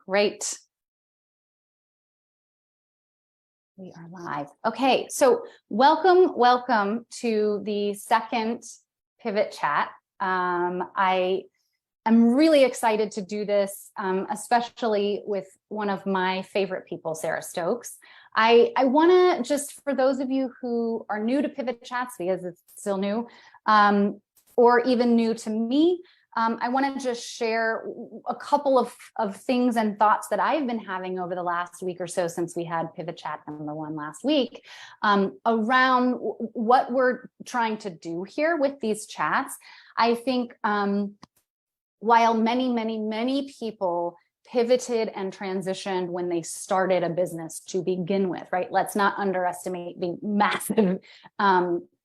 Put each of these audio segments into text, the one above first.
Great. We are live. Okay, so welcome to the second Pivot Chat. I am really excited to do this, especially with one of my favorite people, Sarah Stokes. I want to just, for those of you who are new to Pivot Chats, because it's still new, or even new to me, I want to just share a couple of things and thoughts that I've been having over the last week or so since we had Pivot Chat #1 last week, around what we're trying to do here with these chats. I think while many people pivoted and transitioned when they started a business to begin with, right? Let's not underestimate the massive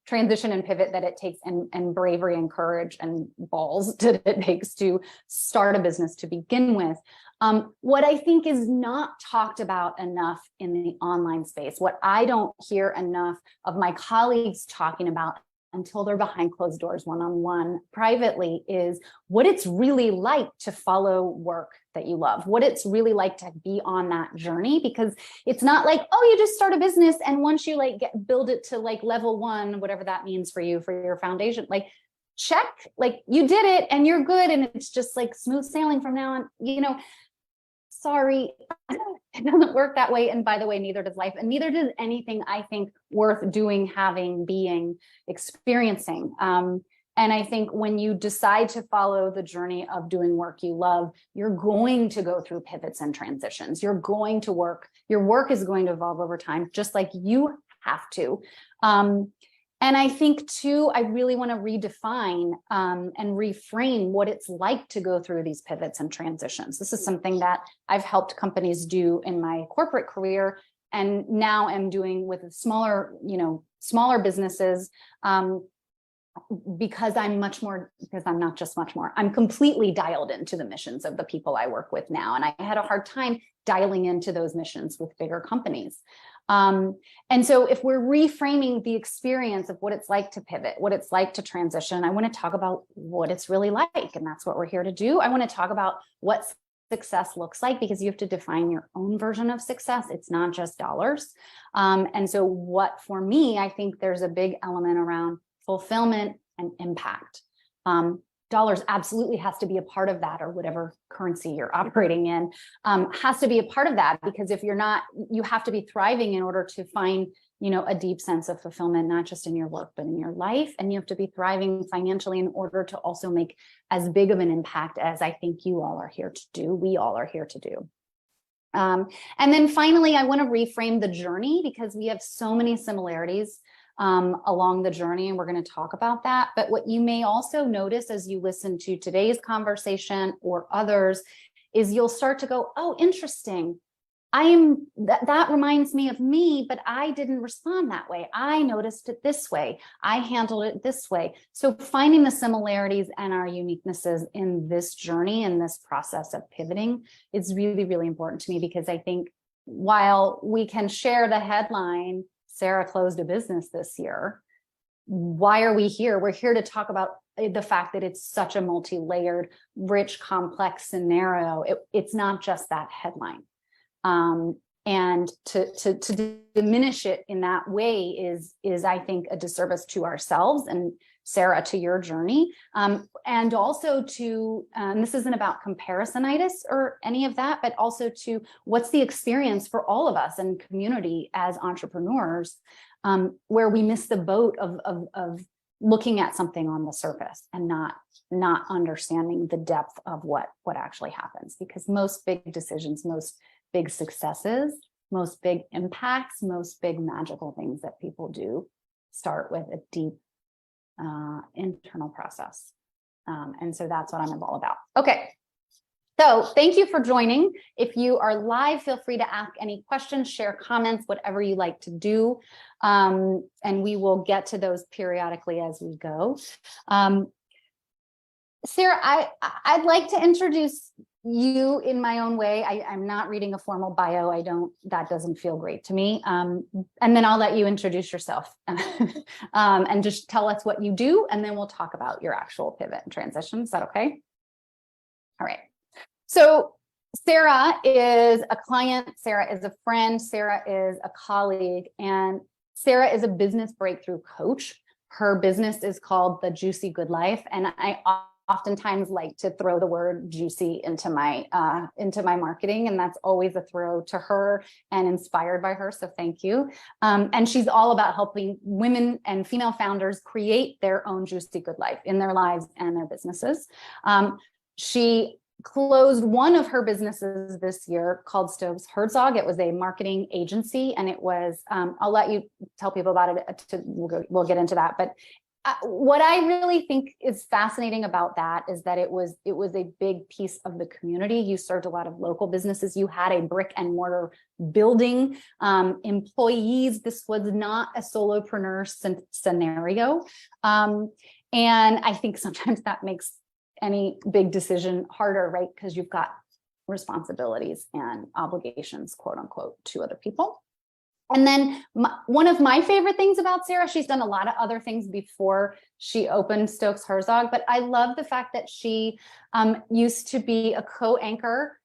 transition and pivot that it takes, and bravery and courage and balls that it takes to start a business to begin with. What I think is not talked about enough in the online space, what I don't hear enough of my colleagues talking about until they're behind closed doors, one-on-one, privately, is what it's really like to follow work that you love, what it's really like to be on that journey. Because it's not like, oh, you just start a business and once you build it to level 1, whatever that means for you, for your foundation, check, you did it and you're good and it's just smooth sailing from now on. Sorry, it doesn't work that way. And by the way, neither does life, and neither does anything I think worth doing, having, being, experiencing. And I think when you decide to follow the journey of doing work you love, you're going to go through pivots and transitions. You're going to work, your work is going to evolve over time, just like you have to. And I think too, I really want to redefine and reframe what it's like to go through these pivots and transitions. This is something that I've helped companies do in my corporate career, and now am doing with smaller businesses, because I'm not just much more, I'm completely dialed into the missions of the people I work with now. And I had a hard time dialing into those missions with bigger companies. And so if we're reframing the experience of what it's like to pivot, what it's like to transition, I want to talk about what it's really like. And that's what we're here to do. I want to talk about what success looks like, because you have to define your own version of success. It's not just dollars. And so what, for me, I think there's a big element around fulfillment and impact. Dollars absolutely has to be a part of that, or whatever currency you're operating in has to be a part of that, because if you're not, you have to be thriving in order to find, a deep sense of fulfillment, not just in your work, but in your life. And you have to be thriving financially in order to also make as big of an impact as I think you all are here to do, we all are here to do. And then finally, I want to reframe the journey, because we have so many similarities along the journey, and we're going to talk about that. But what you may also notice as you listen to today's conversation or others is you'll start to go, oh, interesting. That reminds me of me, but I didn't respond that way. I noticed it this way. I handled it this way. So finding the similarities and our uniquenesses in this journey and this process of pivoting is really, really important to me, because I think while we can share the headline, Sarah closed a business this year, why are we here? We're here to talk about the fact that it's such a multi-layered, rich, complex scenario. It's not just that headline. And to diminish it in that way is I think a disservice to ourselves, and Sarah, to your journey, and also to, this isn't about comparisonitis or any of that, but also to what's the experience for all of us in community as entrepreneurs, where we miss the boat of looking at something on the surface and not understanding the depth of what actually happens. Because most big decisions, most big successes, most big impacts, most big magical things that people do start with a deep internal process. And so that's what I'm all about. Okay. So thank you for joining. If you are live, feel free to ask any questions, share comments, whatever you like to do. And we will get to those periodically as we go. Sarah, I'd like to introduce you in my own way. I'm not reading a formal bio. That doesn't feel great to me. And then I'll let you introduce yourself and just tell us what you do. And then we'll talk about your actual pivot and transition. Is that okay? All right. So Sarah is a client, Sarah is a friend, Sarah is a colleague, and Sarah is a business breakthrough coach. Her business is called The Juicy Good Life, and I oftentimes like to throw the word juicy into my marketing, and that's always a throw to her and inspired by her, so thank you. And she's all about helping women and female founders create their own juicy good life in their lives and their businesses. She closed one of her businesses this year called Stokes. It was a marketing agency, and it was, I'll let you tell people about it, we'll get into that, but what I really think is fascinating about that is that it was a big piece of the community. You served a lot of local businesses. You had a brick and mortar building, employees. This was not a solopreneur scenario. And I think sometimes that makes any big decision harder, right? Because you've got responsibilities and obligations, quote unquote, to other people. And then one of my favorite things about Sarah, she's done a lot of other things before she opened Stokes Herzog, but I love the fact that she used to be a co-anchor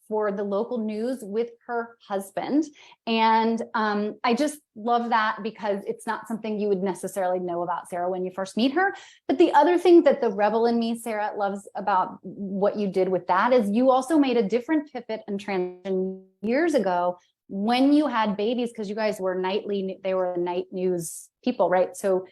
for the local news with her husband. And I just love that because it's not something you would necessarily know about Sarah when you first meet her. But the other thing that the rebel in me, Sarah, loves about what you did with that is you also made a different pivot and transition years ago when you had babies, because you guys were they were night news people, right? So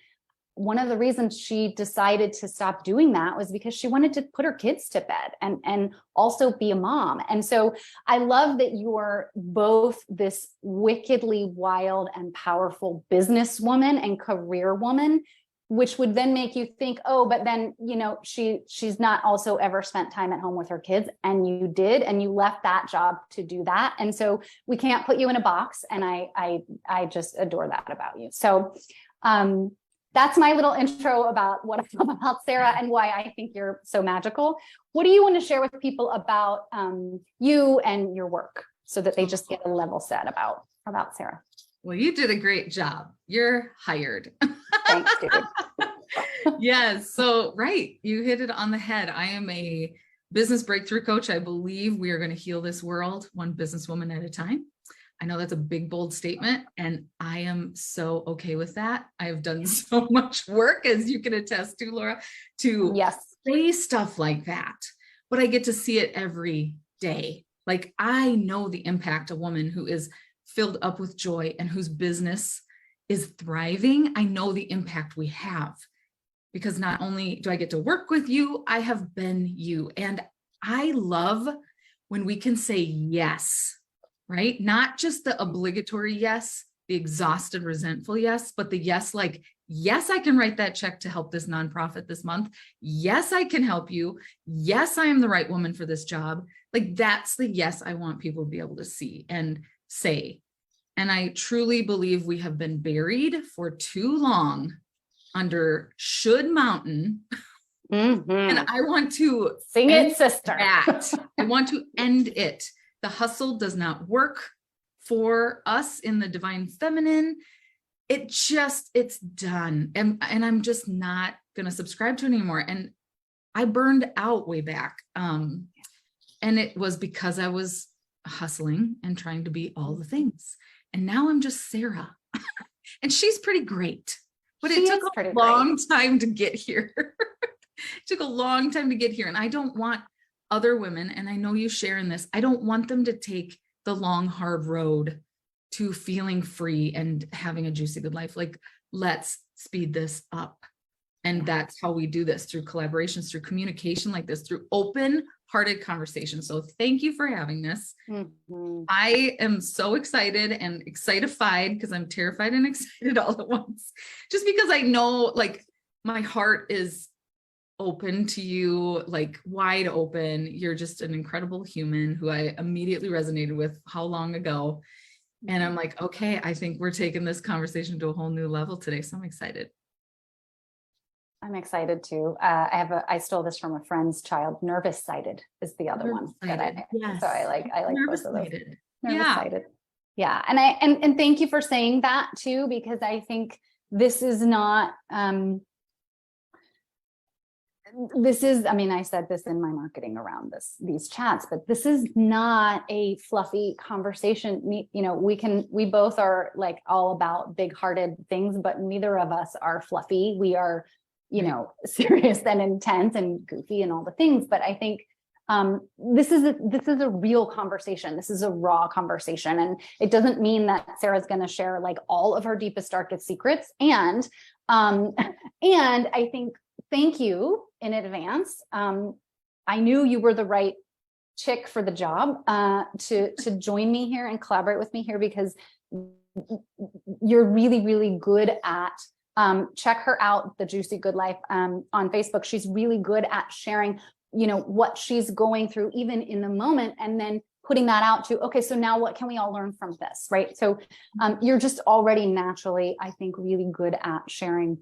one of the reasons she decided to stop doing that was because she wanted to put her kids to bed and also be a mom. And so I love that you're both this wickedly wild and powerful businesswoman and career woman, which would then make you think, oh, but then, she's not also ever spent time at home with her kids. And you did, and you left that job to do that. And so we can't put you in a box. And I just adore that about you. So that's my little intro about what I love about Sarah and why I think you're so magical. What do you want to share with people about you and your work so that they just get a level set about Sarah? Well, you did a great job. You're hired. Thanks, dude. Yes. So, right. You hit it on the head. I am a business breakthrough coach. I believe we are going to heal this world one businesswoman at a time. I know that's a big, bold statement, and I am so okay with that. I have done so much work, as you can attest to, Laura, to say stuff like that, but I get to see it every day. Like, I know the impact a woman who is filled up with joy and whose business is thriving. I know the impact we have, because not only do I get to work with you, I have been you. And I love when we can say yes, right? Not just the obligatory yes, the exhausted, resentful yes, but the yes, like, yes, I can write that check to help this nonprofit this month. Yes, I can help you. Yes, I am the right woman for this job. Like, that's the yes I want people to be able to see and say. And I truly believe we have been buried for too long under should mountain. Mm-hmm. And I want to sing it, sister. I want to end it. The hustle does not work for us in the divine feminine. It's done. And I'm just not going to subscribe to it anymore. And I burned out way back. And it was because I was hustling and trying to be all the things. And now I'm just Sarah. And she's pretty great. But it took a long time to get here. It took a long time to get here. And I don't want other women, and I know you share in this, I don't want them to take the long, hard road to feeling free and having a juicy good life. Like, let's speed this up. And that's how we do this, through collaborations, through communication like this, through open-hearted conversation. So thank you for having this. Mm-hmm. I am so excited and excitified, because I'm terrified and excited all at once, just because I know, like, my heart is open to you, like wide open. You're just an incredible human who I immediately resonated with how long ago. And I'm like, okay, I think we're taking this conversation to a whole new level today. So I'm excited. I'm excited too. I stole this from a friend's child. Nervous sighted is the other one. Yes. So I like both of those. Nervous sighted. Yeah. And thank you for saying that too, because I think this is not, this is, I mean, I said this in my marketing around these chats, but this is not a fluffy conversation. We both are like all about big hearted things, but neither of us are fluffy. We are, serious and intense and goofy and all the things. But I think this is a real conversation. This is a raw conversation. And it doesn't mean that Sarah's going to share like all of her deepest, darkest secrets. And I think, thank you in advance. I knew you were the right chick for the job to join me here and collaborate with me here, because you're really, really good at, check her out, The Juicy Good Life on Facebook. She's really good at sharing, what she's going through even in the moment, and then putting that out to, okay, so now what can we all learn from this, right? So you're just already naturally, I think, really good at sharing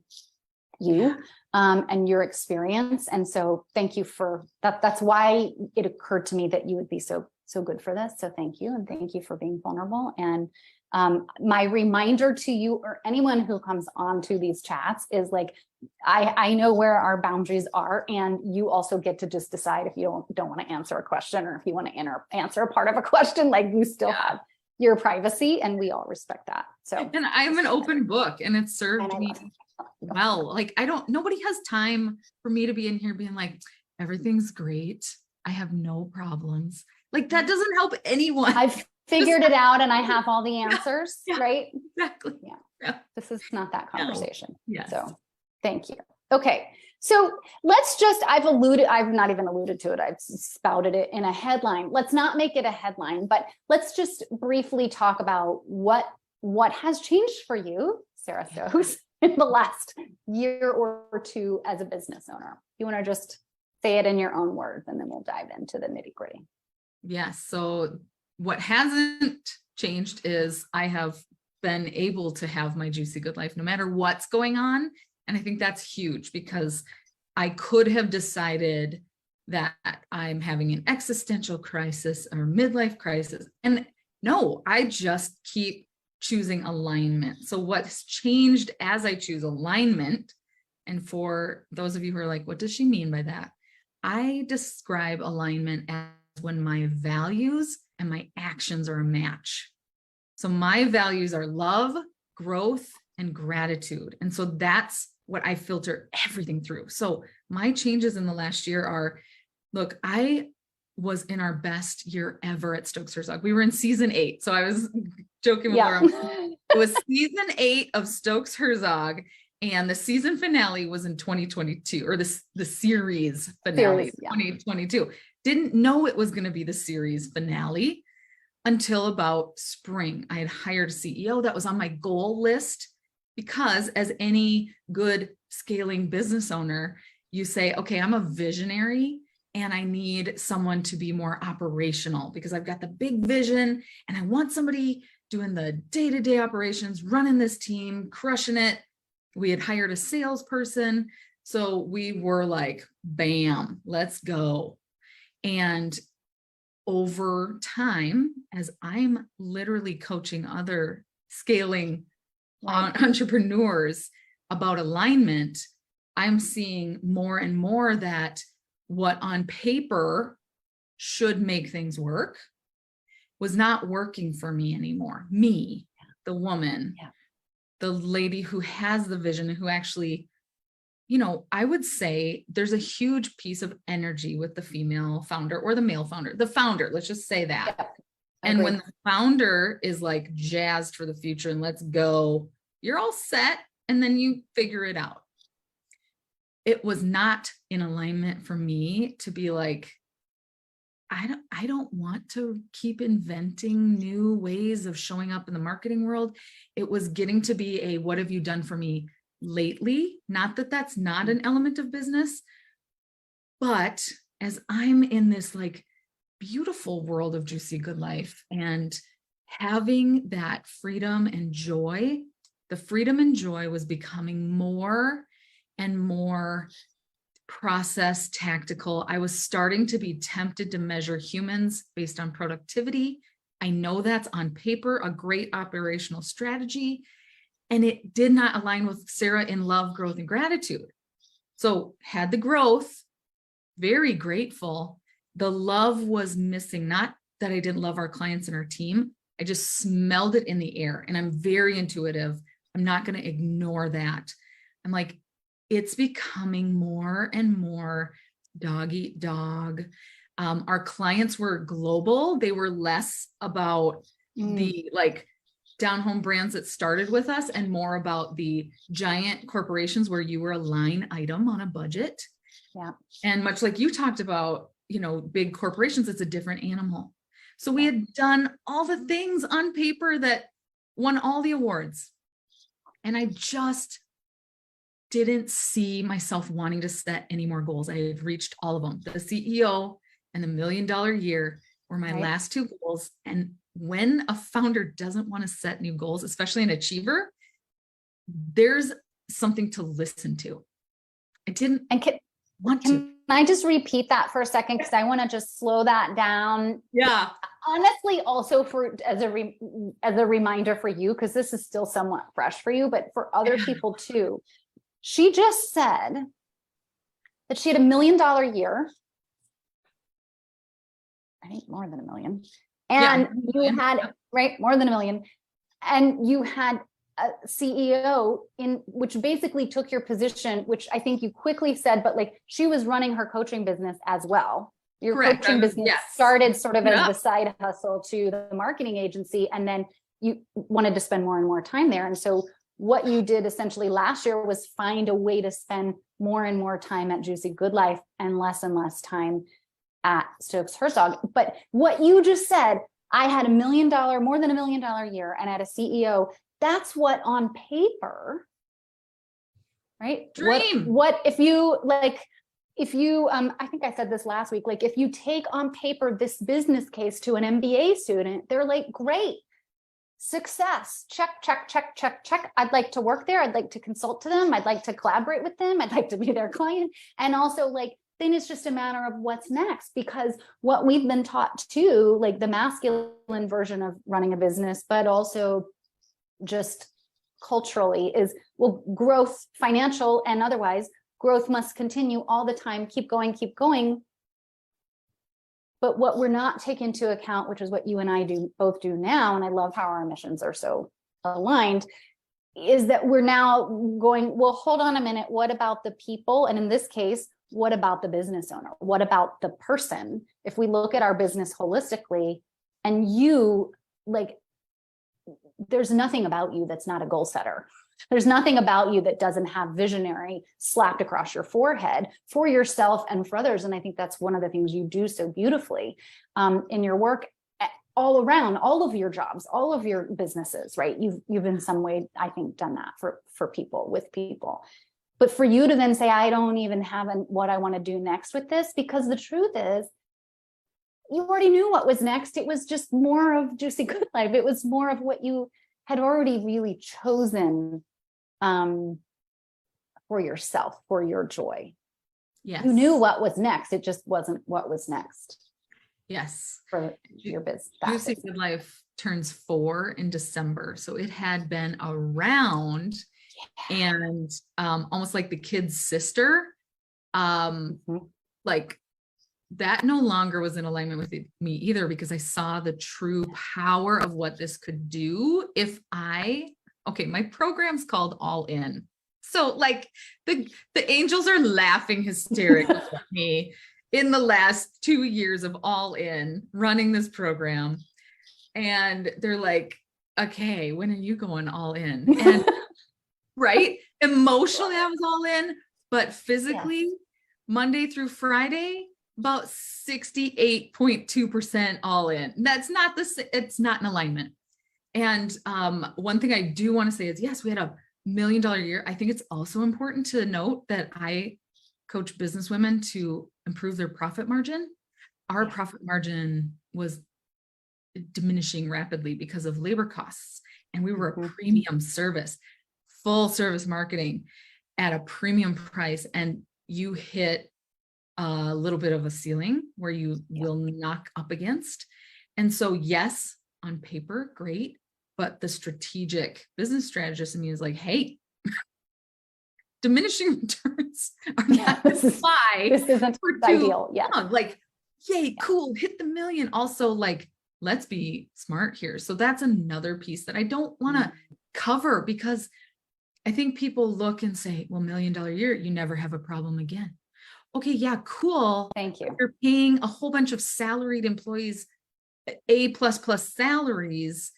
you and your experience. And so thank you for that. That's why it occurred to me that you would be so good for this. So thank you. And thank you for being vulnerable. And my reminder to you or anyone who comes on to these chats is like, I know where our boundaries are, and you also get to just decide if you don't want to answer a question, or if you want to answer a part of a question, like you still have your privacy, and we all respect that. So, and I'm an open book, and it served me well. Like nobody has time for me to be in here being like, everything's great, I have no problems. Like that doesn't help anyone. I've figured it out and I have all the answers, right? Exactly. Yeah. This is not that conversation. No. Yes. So thank you. Okay. So I've not even alluded to it. I've spouted it in a headline. Let's not make it a headline, but let's just briefly talk about what has changed for you, Sarah Stokes, in the last year or two as a business owner. You want to just say it in your own words, and then we'll dive into the nitty gritty. Yes. So what hasn't changed is I have been able to have my juicy good life no matter what's going on. And I think that's huge, because I could have decided that I'm having an existential crisis or midlife crisis. And no, I just keep choosing alignment. So what's changed as I choose alignment, and for those of you who are like, what does she mean by that? I describe alignment as when my values and my actions are a match. So my values are love, growth, and gratitude. And so that's what I filter everything through. So my changes in the last year are, look, I was in our best year ever at Stokes Herzog. We were in season 8. So I was joking with Laura. It was season 8 of Stokes Herzog. And the season finale was in 2022, or the series finale, 2022. Didn't know it was going to be the series finale until about spring. I had hired a CEO. That was on my goal list, because as any good scaling business owner, you say, okay, I'm a visionary and I need someone to be more operational, because I've got the big vision and I want somebody doing the day-to-day operations, running this team, crushing it. We had hired a salesperson. So we were like, bam, let's go. And over time, as I'm literally coaching other scaling entrepreneurs about alignment, I'm seeing more and more that what on paper should make things work was not working for me anymore. Me, the woman, the lady who has the vision and who actually, I would say there's a huge piece of energy with the female founder or the male founder, the founder, let's just say that. Yeah, and when the founder is like jazzed for the future and let's go, you're all set, and then you figure it out. It was not in alignment for me to be like, I don't want to keep inventing new ways of showing up in the marketing world. It was getting to be a, what have you done for me lately? Not that that's not an element of business, but as I'm in this like beautiful world of juicy good life and having that freedom and joy, the freedom and joy was becoming more and more process tactical. I was starting to be tempted to measure humans based on productivity. I know that's on paper a great operational strategy, and it did not align with Sarah in love, growth, and gratitude. So had the growth, very grateful. The love was missing. Not that I didn't love our clients and our team. I just smelled it in the air, and I'm very intuitive. I'm not going to ignore that. I'm like, it's becoming more and more dog eat dog. Our clients were global. They were less about the like down home brands that started with us and more about the giant corporations where you were a line item on a budget. Yeah. And much like you talked about, big corporations, it's a different animal. So we had done all the things on paper that won all the awards. And I just didn't see myself wanting to set any more goals. I had reached all of them. The CEO and the $1 million year were my last two goals. And when a founder doesn't want to set new goals, especially an achiever, there's something to listen to. I didn't want to. Can I just repeat that for a second? Because I want to just slow that down. Yeah. Honestly, also as a reminder for you, because this is still somewhat fresh for you, but for other people too. She just said that she had $1 million year. I think more than $1 million. And you had, more than $1 million. And you had a CEO which basically took your position, which I think you quickly said, but like she was running her coaching business as well. Your coaching business started sort of as the side hustle to the marketing agency. And then you wanted to spend more and more time there. And so what you did essentially last year was find a way to spend more and more time at Juicy Good Life and less time at Stokes Herzog. But what you just said, I had more than $1 million year and at a CEO, that's what on paper, right? Dream. What if you I think I said this last week, like if you take on paper this business case to an MBA student, they're like, great, success, check, check, check, check, check. I'd like to work there. I'd like to consult to them. I'd like to collaborate with them. I'd like to be their client. And also then it's just a matter of what's next, because what we've been taught too, like the masculine version of running a business, but also just culturally is, well, growth, financial and otherwise, growth must continue all the time. Keep going, keep going. But what we're not taking into account, which is what you and I both do now, and I love how our missions are so aligned, is that we're now going, well, hold on a minute. What about the people? And in this case, what about the business owner? What about the person? If we look at our business holistically, and there's nothing about you that's not a goal setter. There's nothing about you that doesn't have visionary slapped across your forehead for yourself and for others. And I think that's one of the things you do so beautifully in your work all around, all of your jobs, all of your businesses, right? You've in some way, I think, done that for people, with people. But for you to then say, I don't even have what I want to do next with this, because the truth is, you already knew what was next. It was just more of Juicy Good Life. It was more of what you had already really chosen for yourself, for your joy. Yes. You knew what was next. It just wasn't what was next. Yes. For your business. Juicy Good Life turns 4 in December. So it had been around and almost like the kid's sister. Like that no longer was in alignment with me either, because I saw the true power of what this could do if my program's called All In. So like the angels are laughing hysterically at me in the last 2 years of All In running this program. And they're like, okay, when are you going all in? And right. Emotionally, I was all in, but physically Monday through Friday, about 68.2% all in. That's not it's not in alignment. And one thing I do want to say is, yes, we had $1 million year. I think it's also important to note that I coach business women to improve their profit margin. Our profit margin was diminishing rapidly because of labor costs. And we were a premium service, full service marketing at a premium price. And you hit a little bit of a ceiling where you will knock up against. And so, yes, on paper, great. But the strategic business strategist in me is like, hey, diminishing returns are Yeah, not this isn't ideal. Yeah. Like, yay, cool, hit the million. Also, like, let's be smart here. So that's another piece that I don't want to cover, because I think people look and say, well, $1 million year, you never have a problem again. Okay, yeah, cool. Thank you. You're paying a whole bunch of salaried employees A++ salaries,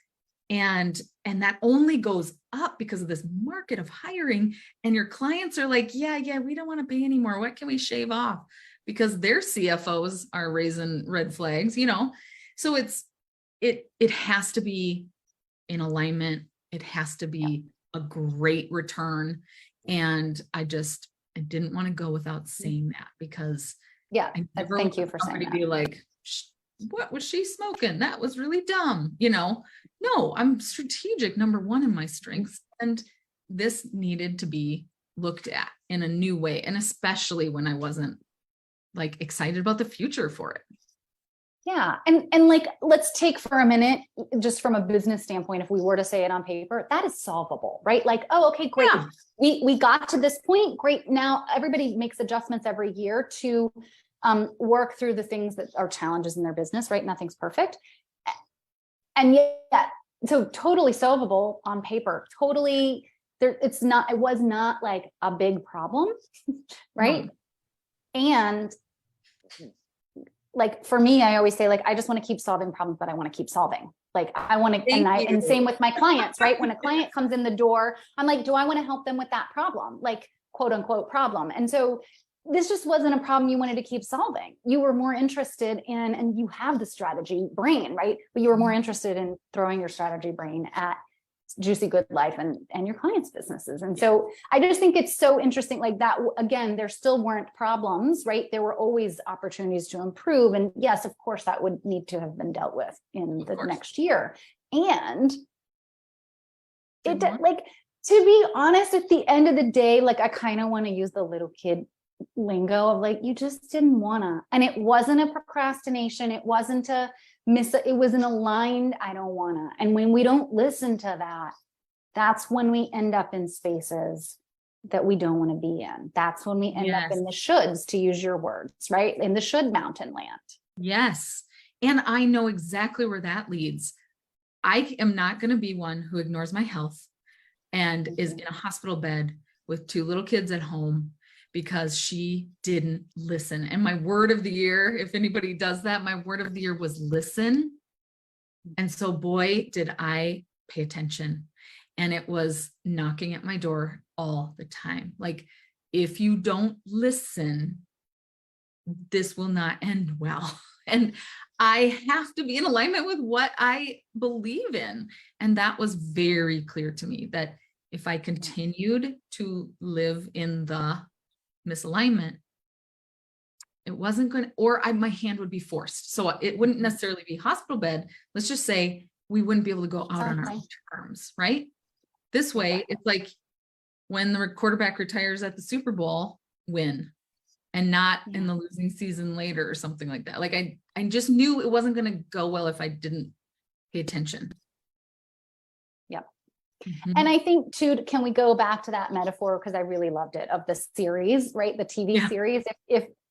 and that only goes up because of this market of hiring. And your clients are like, yeah, we don't want to pay anymore. What can we shave off? Because their CFOs are raising red flags, you know? So it has to be in alignment. It has to be a great return. And I didn't want to go without saying that, because I never thank you want for somebody saying to be that. like, what was she smoking? That was really dumb. You know, no, I'm strategic, number one, in my strengths. And this needed to be looked at in a new way. And especially when I wasn't like excited about the future for it. Yeah. And like, let's take for a minute, just from a business standpoint, if we were to say it on paper, that is solvable, right? Like, oh, okay, great. Yeah. We got to this point. Great. Now everybody makes adjustments every year to work through the things that are challenges in their business, right? Nothing's perfect. And yet, so totally solvable on paper, totally there. It was not like a big problem, right? No. And like, for me, I always say, like, I just want to keep solving problems, but I want to keep solving. Like, I want to, and same with my clients, right? When a client comes in the door, I'm like, do I want to help them with that problem? Like, quote unquote problem. And so this just wasn't a problem you wanted to keep solving. You were more interested in, and you have the strategy brain, right? But you were more interested in throwing your strategy brain at Juicy Good Life and your clients' businesses. And so I just think it's so interesting, like that, again, there still weren't problems, right? There were always opportunities to improve. And yes, of course, that would need to have been dealt with in the next year. And it, like, to be honest, at the end of the day, like, I kind of want to use the little kid lingo of like, you just didn't wanna, and it wasn't a procrastination. It wasn't a it was an aligned, I don't wanna. And when we don't listen to that, that's when we end up in spaces that we don't want to be in. That's when we end up in the shoulds, to use your words, right? In the should mountain land. Yes. And I know exactly where that leads. I am not going to be one who ignores my health and is in a hospital bed with 2 little kids at home because she didn't listen. And my word of the year, if anybody does that, my word of the year was listen. And so, boy, did I pay attention. And it was knocking at my door all the time. Like, if you don't listen, this will not end well. And I have to be in alignment with what I believe in. And that was very clear to me, that if I continued to live in the misalignment, it wasn't going to, or my hand would be forced. So it wouldn't necessarily be hospital bed. Let's just say we wouldn't be able to go out on our own terms, right? This way, it's like when the quarterback retires at the Super Bowl, win, and not in the losing season later or something like that. Like, I just knew it wasn't going to go well if I didn't pay attention. Yep. Mm-hmm. And I think too, can we go back to that metaphor? Because I really loved it, of the series, right? The TV series.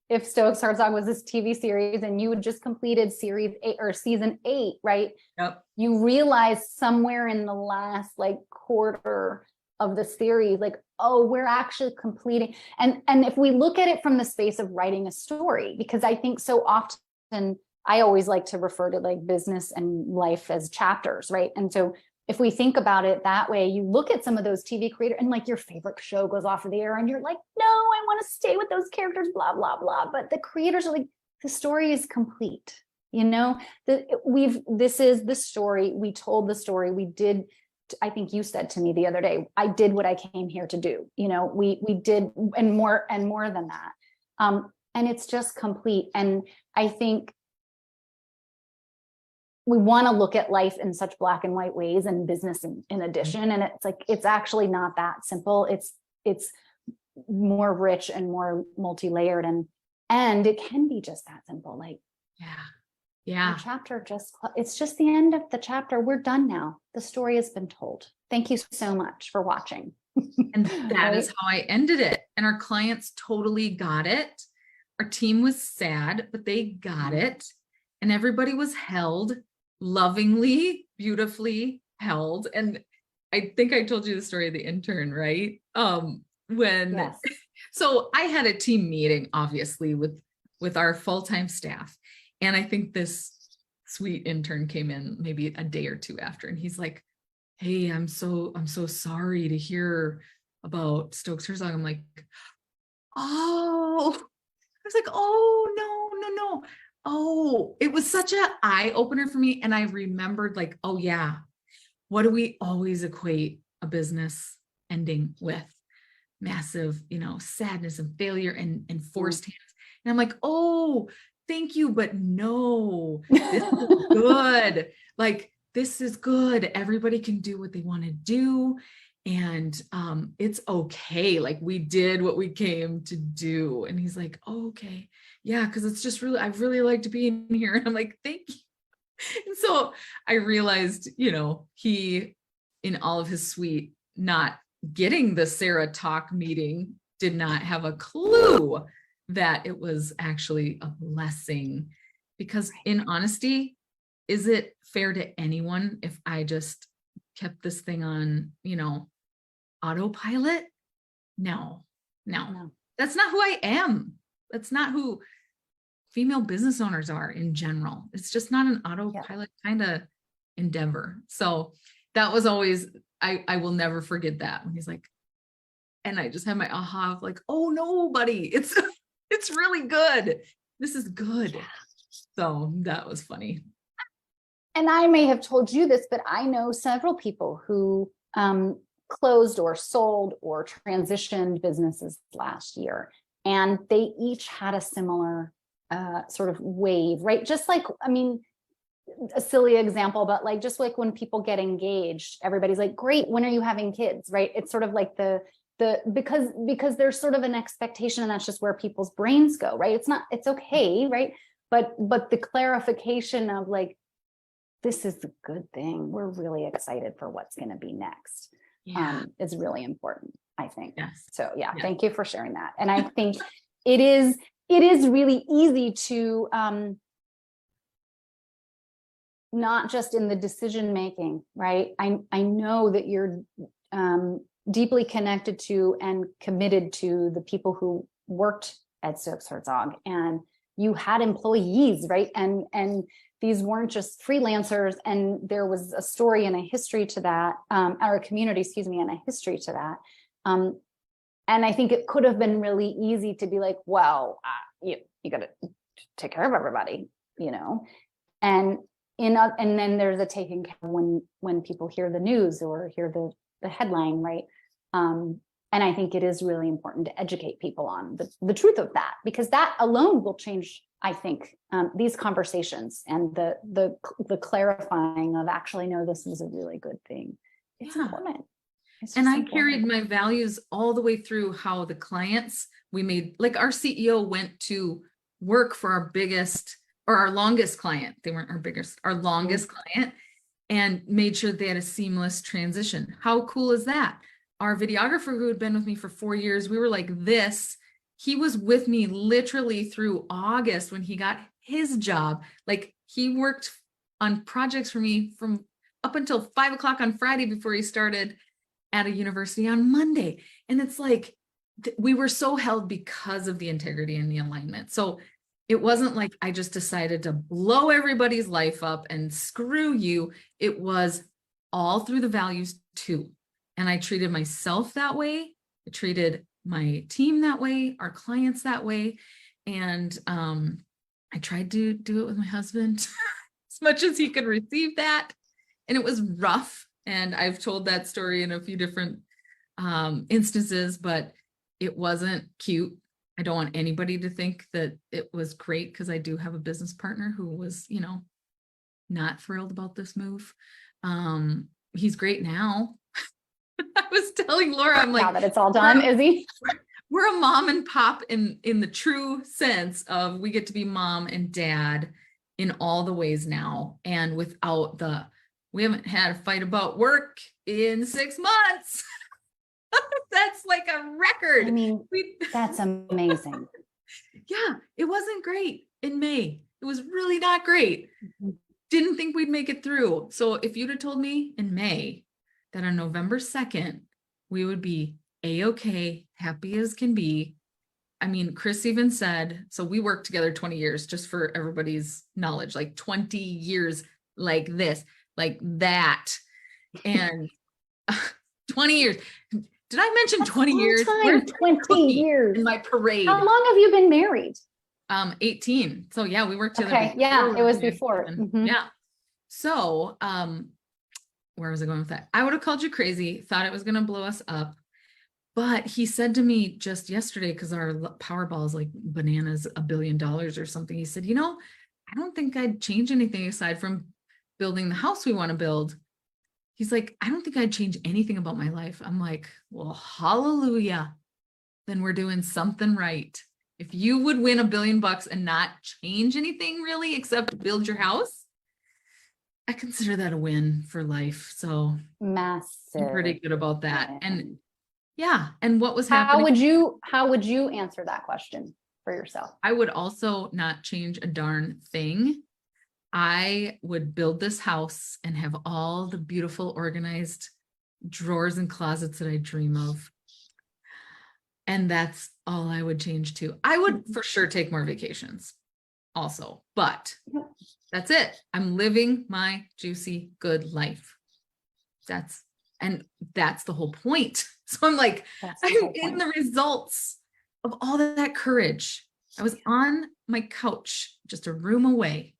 If Stokes Herzog was this TV series and you had just completed series 8 or season 8, right? Yep. You realize somewhere in the last like quarter of the series, like, oh, we're actually completing. And if we look at it from the space of writing a story, because I think so often I always like to refer to like business and life as chapters, right? And so if we think about it that way, you look at some of those TV creators and like your favorite show goes off of the air and you're like, no, I want to stay with those characters, blah, blah, blah. But the creators are like, the story is complete. You know, this is the story. We told the story. We did. I think you said to me the other day, I did what I came here to do. You know, we did, and more than that. And it's just complete. And I think we want to look at life in such black and white ways, and business in addition. And it's like, it's actually not that simple. It's more rich and more multi-layered, and it can be just that simple. Like, the chapter it's just the end of the chapter. We're done now. The story has been told. Thank you so much for watching. And that is Right? how I ended it. And our clients totally got it. Our team was sad, but they got it. And everybody was held lovingly, beautifully held. And I think I told you the story of the intern, right? When Yes. so I had a team meeting, obviously, with our full-time staff. And I think this sweet intern came in maybe a day or two after, and he's like, "Hey, I'm so sorry to hear about Stokes Herzog." I'm like, "Oh," I was like, "Oh, no. Oh, it was such an eye opener for me." And I remembered, like, oh yeah, what do we always equate a business ending with? Massive, sadness and failure and forced hands. And I'm like, "Oh, thank you, but no, this is good. Like, this is good. Everybody can do what they want to do. And it's okay. Like, we did what we came to do." And he's like, "Oh, okay. Yeah, because it's just really, I really like to be in here." And I'm like, "Thank you." And so I realized, he, in all of his sweet, not getting the Sarah talk meeting, did not have a clue that it was actually a blessing. Because in honesty, is it fair to anyone if I just kept this thing on, autopilot? No. No. That's not who I am. That's not who female business owners are in general. It's just not an autopilot kind of endeavor. So that was always, I will never forget that when he's like, and I just had my aha of like, "Oh no, buddy, it's it's really good. This is good." Yeah. So that was funny. And I may have told you this, but I know several people who closed or sold or transitioned businesses last year, and they each had a similar sort of wave, right? Just like, I mean, a silly example, but like, just like when people get engaged, everybody's like, "Great, when are you having kids?" Right? It's sort of like because there's sort of an expectation, and that's just where people's brains go, right? It's okay, right? But the clarification of like, this is a good thing. We're really excited for what's going to be next. Yeah. Is really important, I think. Yes. So yeah, Yes. thank you for sharing that. And I think it is really easy to not just in the decision making, right? I know that you're deeply connected to and committed to the people who worked at Stokes Herzog, and you had employees, right? And these weren't just freelancers, and there was a story and a history to that, or a community, excuse me, and a history to that. And I think it could have been really easy to be like, "Well, you got to take care of everybody," and and then there's a taking care when people hear the news or hear the headline, right? And I think it is really important to educate people on the truth of that, because that alone will change, I think, these conversations and the clarifying of, actually, no, this is a really good thing. It's important. And I carried my values all the way through how the clients we made, like our CEO went to work for our biggest or our longest client. They weren't our biggest, our longest client, and made sure they had a seamless transition. How cool is that? Our videographer, who had been with me for 4 years, we were like this. He was with me literally through August when he got his job. Like, he worked on projects for me from up until 5 o'clock on Friday before he started at a university on Monday. And it's like, we were so held because of the integrity and the alignment. So it wasn't like I just decided to blow everybody's life up and screw you. It was all through the values too. And I treated myself that way. I treated my team that way, our clients that way. And I tried to do it with my husband as much as he could receive that. And it was rough. And I've told that story in a few different instances, but it wasn't cute. I don't want anybody to think that it was great, because I do have a business partner who was, not thrilled about this move. He's great now. I was telling Laura, I'm like, now that it's all done, is he? We're a mom and pop in the true sense of, we get to be mom and dad in all the ways now. And without we haven't had a fight about work in 6 months. That's like a record. I mean, that's amazing. Yeah, it wasn't great in May. It was really not great. Didn't think we'd make it through. So if you'd have told me in May that on November 2nd, we would be A-okay, happy as can be. I mean, Chris even said, so we worked together 20 years, just for everybody's knowledge, like 20 years like this, like that. And 20 years. Did I mention That's 20 a long years? time, Where's 20 cookie years. in my parade? How long have you been married? 18. So yeah, we worked together. Okay, yeah, before it was we had before. children. Mhm. Yeah. So, where was I going with that? I would have called you crazy, thought it was going to blow us up. But he said to me just yesterday, because our Powerball is like bananas, $1 billion or something. He said, I don't think I'd change anything aside from building the house we want to build. He's like, I don't think I'd change anything about my life. I'm like, well, hallelujah. Then we're doing something right. If you would win $1 billion and not change anything really, except build your house, I consider that a win for life. So Massive. I'm pretty good about that. And yeah. And what was How happening? how would you answer that question for yourself? I would also not change a darn thing. I would build this house and have all the beautiful organized drawers and closets that I dream of. And that's all I would change too. I would for sure take more vacations also, but that's it. I'm living my juicy, good life. That's the whole point. So I'm like, I'm in the results of all that courage. I was on my couch, just a room away,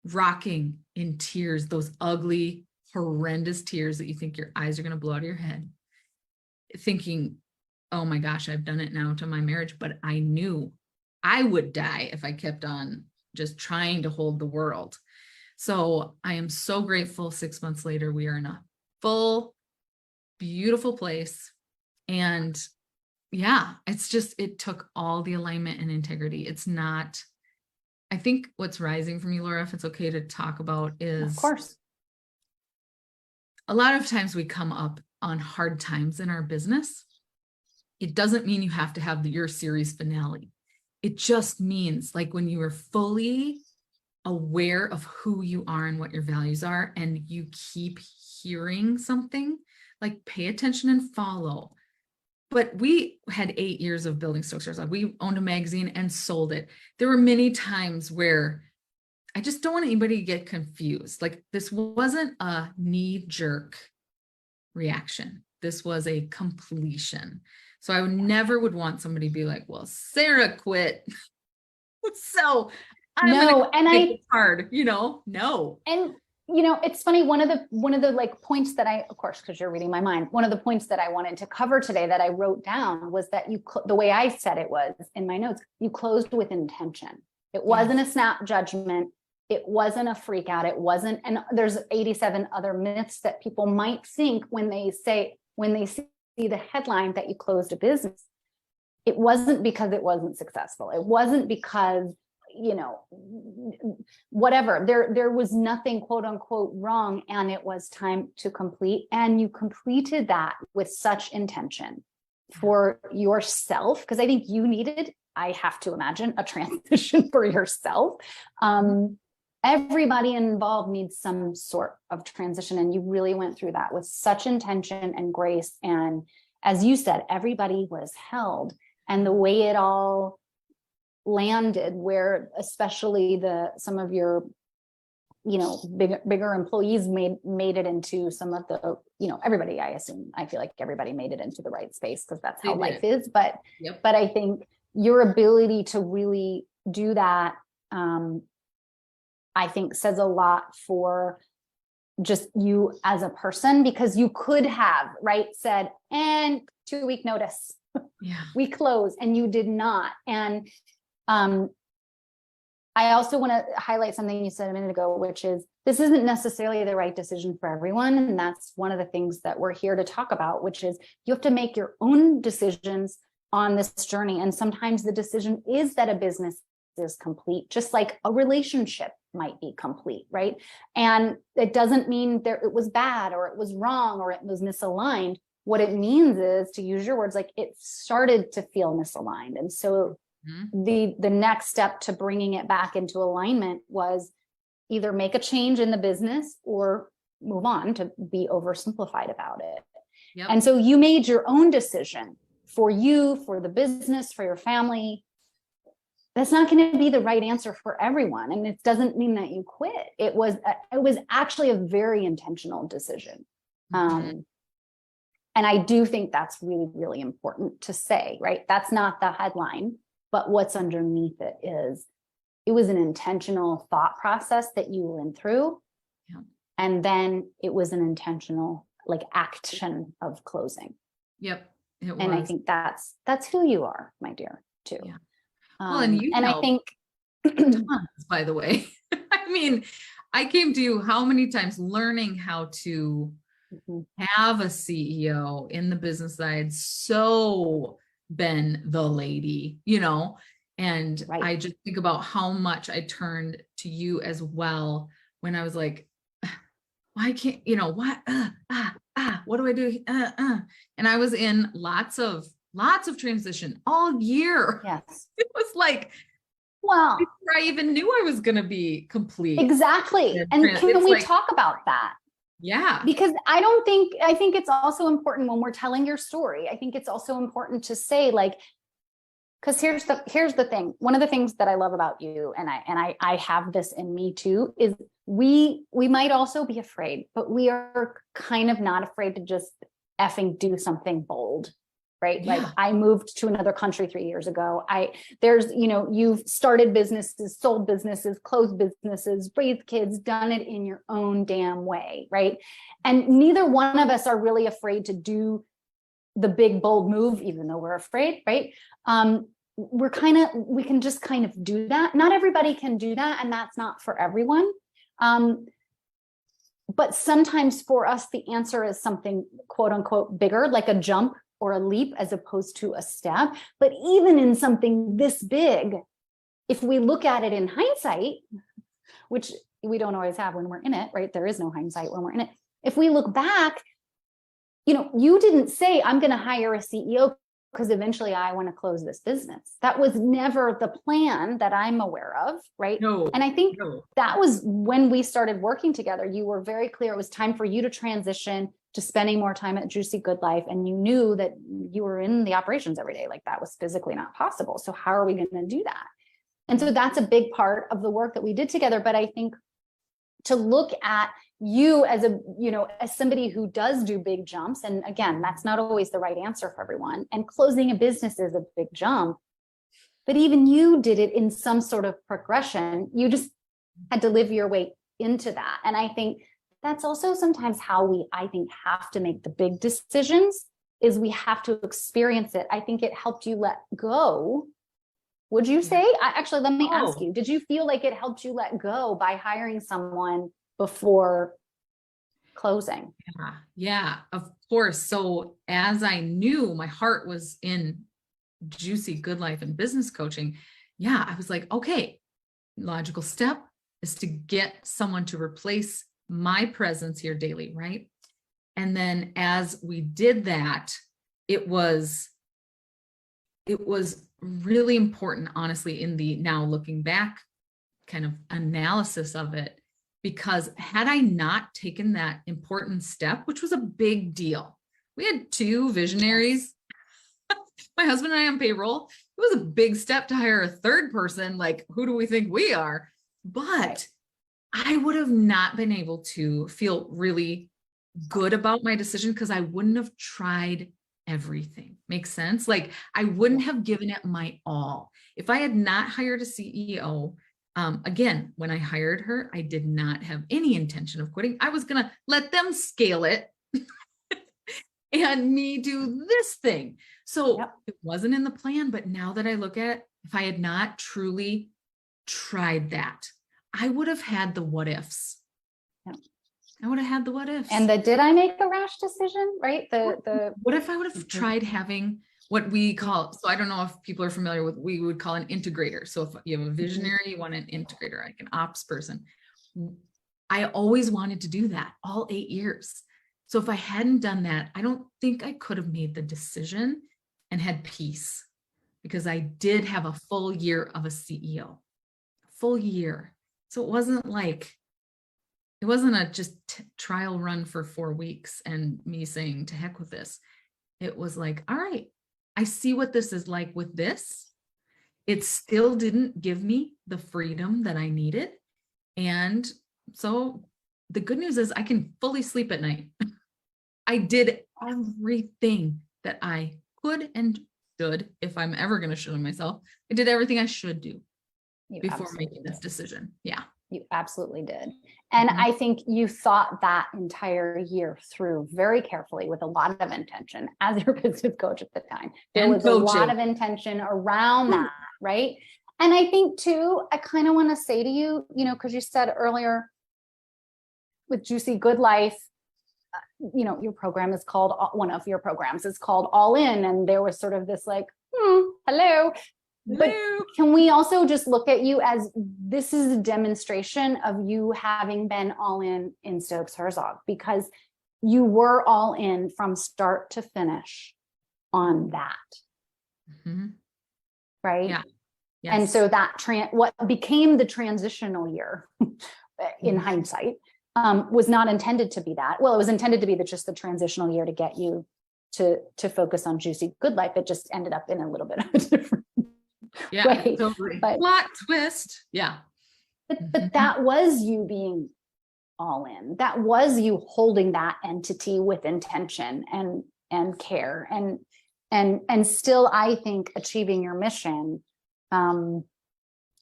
rocking in tears, those ugly, horrendous tears that you think your eyes are going to blow out of your head, thinking, oh my gosh, I've done it now to my marriage. But I knew I would die if I kept on just trying to hold the world. So I am so grateful. 6 months later, we are in a full, beautiful place. And yeah, it took all the alignment and integrity. It's not, I think what's rising for me, Laura, if it's okay to talk about, is of course, a lot of times we come up on hard times in our business. It doesn't mean you have to have your series finale. It just means like when you are fully aware of who you are and what your values are, and you keep hearing something, like pay attention and follow. But we had 8 years of building Stokes. We owned a magazine and sold it. There were many times where I just don't want anybody to get confused. Like this wasn't a knee-jerk reaction. This was a completion. So I never would want somebody to be like, well, Sarah quit. So hard, no. And it's funny. One of the like points that I, of course, because you're reading my mind, one of the points that I wanted to cover today that I wrote down was that the way I said it was in my notes, you closed with intention. It wasn't a snap judgment. It wasn't a freak out. It wasn't, and there's 87 other myths that people might think when they see the headline that you closed a business. It wasn't because it wasn't successful. It wasn't because, whatever, there was nothing quote unquote wrong, and it was time to complete. And you completed that with such intention for yourself, because I think you needed, I have to imagine, a transition for yourself. Everybody involved needs some sort of transition, and you really went through that with such intention and grace. And as you said, everybody was held, and the way it all landed, where especially some of your bigger employees made it into some of the, everybody, I feel like everybody made it into the right space, because that's how life is. But I think your ability to really do that, I think says a lot for just you as a person, because you could have said, and 2-week notice, we close, and you did not. And I also want to highlight something you said a minute ago, which is this isn't necessarily the right decision for everyone. And that's one of the things that we're here to talk about, which is you have to make your own decisions on this journey. And sometimes the decision is that a business is complete, just like a relationship might be complete, right? And it doesn't mean it was bad or it was wrong or it was misaligned. what it means is, to use your words, like it started to feel misaligned. And so the next step to bringing it back into alignment was either make a change in the business or move on, to be oversimplified about it. Yep. And so you made your own decision for you, for the business, for your family. That's not going to be the right answer for everyone. And it doesn't mean that you quit. It was actually a very intentional decision. And I do think that's really, really important to say, right? That's not the headline, but what's underneath it is, it was an intentional thought process that you went through. Yeah. And then it was an intentional like action of closing. Yep. It was. And I think that's who you are, my dear, too. Yeah. Well, and you and know, I think tons, by the way. I mean, I came to you how many times learning how to have a CEO in the business that I had so been the lady, you know, and Right. I just think about how much I turned to you as well when I was like, why can't, you know, what, what do I do? And I was in lots of transition all year. yes. It was like, Well, before I even knew I was going to be complete. exactly. And can we like, talk about that? Yeah. Because I think it's also important when we're telling your story. I think it's also important to say, like, because here's the thing. One of the things that I love about you, and I have this in me too, is we might also be afraid, but we are kind of not afraid to just effing do something bold, right? Yeah. Like, I moved to another country 3 years ago. You've started businesses, sold businesses, closed businesses, raised kids, done it in your own damn way, right? And neither one of us are really afraid to do the big bold move, even though we're afraid, right? We can just kind of do that. Not everybody can do that, and that's not for everyone. But sometimes for us, the answer is something quote unquote bigger, like a jump or a leap, as opposed to a step. But even in something this big, if we look at it in hindsight, which we don't always have when we're in it, right? There is no hindsight when we're in it. If we look back, you didn't say, I'm going to hire a CEO because eventually I want to close this business. That was never the plan that I'm aware of, right? No. And I think that was when we started working together. You were very clear it was time for you to transition to spending more time at Juicy Good Life. And you knew that you were in the operations every day. Like, that was physically not possible. So how are we going to do that? And so that's a big part of the work that we did together. But I think to look at you as as somebody who does do big jumps, and again, that's not always the right answer for everyone, and closing a business is a big jump, but even you did it in some sort of progression. You just had to live your way into that. And I think that's also sometimes how we have to make the big decisions, is we have to experience it. I think it helped you let go. Would you say? Actually, let me ask you, did you feel like it helped you let go by hiring someone before closing? Yeah, of course. So as I knew my heart was in Juicy Good Life and business coaching, I was like, okay, logical step is to get someone to replace my presence here daily, right? And then as we did that, it was really important, honestly, in the now looking back kind of analysis of it, because had I not taken that important step, which was a big deal, we had 2 visionaries, my husband and I on payroll. It was a big step to hire a third person. Like, who do we think we are? But I would have not been able to feel really good about my decision because I wouldn't have tried everything. Makes sense? Like, I wouldn't have given it my all. If I had not hired a CEO, again, when I hired her, I did not have any intention of quitting. I was going to let them scale it and me do this thing. So it wasn't in the plan. But now that I look at it, if I had not truly tried that, I would have had the what ifs. I would have had the what ifs. And did I make a rash decision? Right? What if I would have tried having what we call, so I don't know if people are familiar with, we would call an integrator. So if you have a visionary, you want an integrator, like an ops person. I always wanted to do that all 8 years, So if I hadn't done that, I don't think I could have made the decision and had peace, because I did have a full year of a CEO, full year. So it wasn't a just trial run for 4 weeks and me saying to heck with this. It was like, all right, I see what this is like with this. It still didn't give me the freedom that I needed. And so the good news is I can fully sleep at night. I did everything that I could and should, if I'm ever going to should on myself. I did everything I should do before making this decision. Yeah. You absolutely did. And I think you thought that entire year through very carefully with a lot of intention as your business coach at the time. There was a lot of intention around that, right? And I think too, I kind of want to say to you, because you said earlier with Juicy Good Life, your program is called, one of your programs is called All In. And there was sort of this like, hello. But can we also just look at you as this is a demonstration of you having been all in Stokes Herzog, because you were all in from start to finish on that. Right? Yeah. Yes. And so that what became the transitional year in hindsight was not intended to be that. Well, it was intended to be just the transitional year to get you to focus on Juicy Good Life. It just ended up in a little bit of a different way. Totally. But plot twist. Yeah. But that was you being all in. That was you holding that entity with intention and care and still, I think, achieving your mission. Again,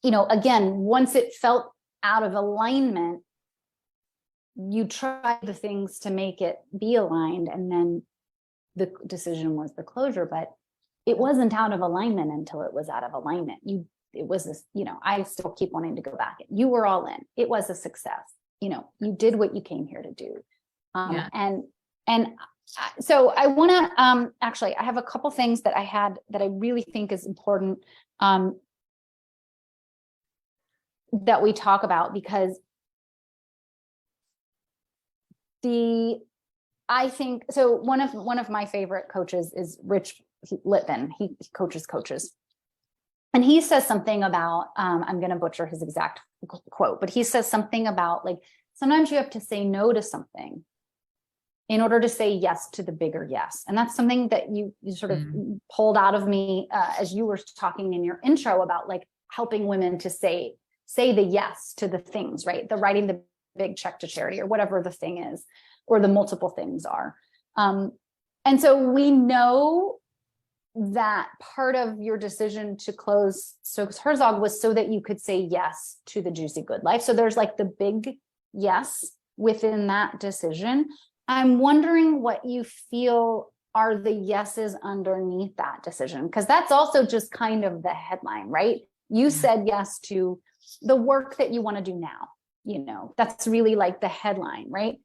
once it felt out of alignment, you tried the things to make it be aligned, and then the decision was the closure, but it wasn't out of alignment until it was out of alignment. It was this, I still keep wanting to go back. You were all in. It was a success. You did what you came here to do. And so I want to, actually, I have a couple things that I had that I really think is important that we talk about, because I think, so one of my favorite coaches is Rich Litvin. He coaches. And he says something about, I'm going to butcher his exact quote, but he says something about like, sometimes you have to say no to something in order to say yes to the bigger yes. And that's something that you sort of pulled out of me as you were talking in your intro about like helping women to say the yes to the things, right? The writing the big check to charity or whatever the thing is, or the multiple things are. And so we know that part of your decision to close Stokes Herzog was so that you could say yes to the Juicy Good Life. So there's like the big yes within that decision. I'm wondering what you feel are the yeses underneath that decision, because that's also just kind of the headline, right? You said yes to the work that you want to do now. That's really like the headline, right?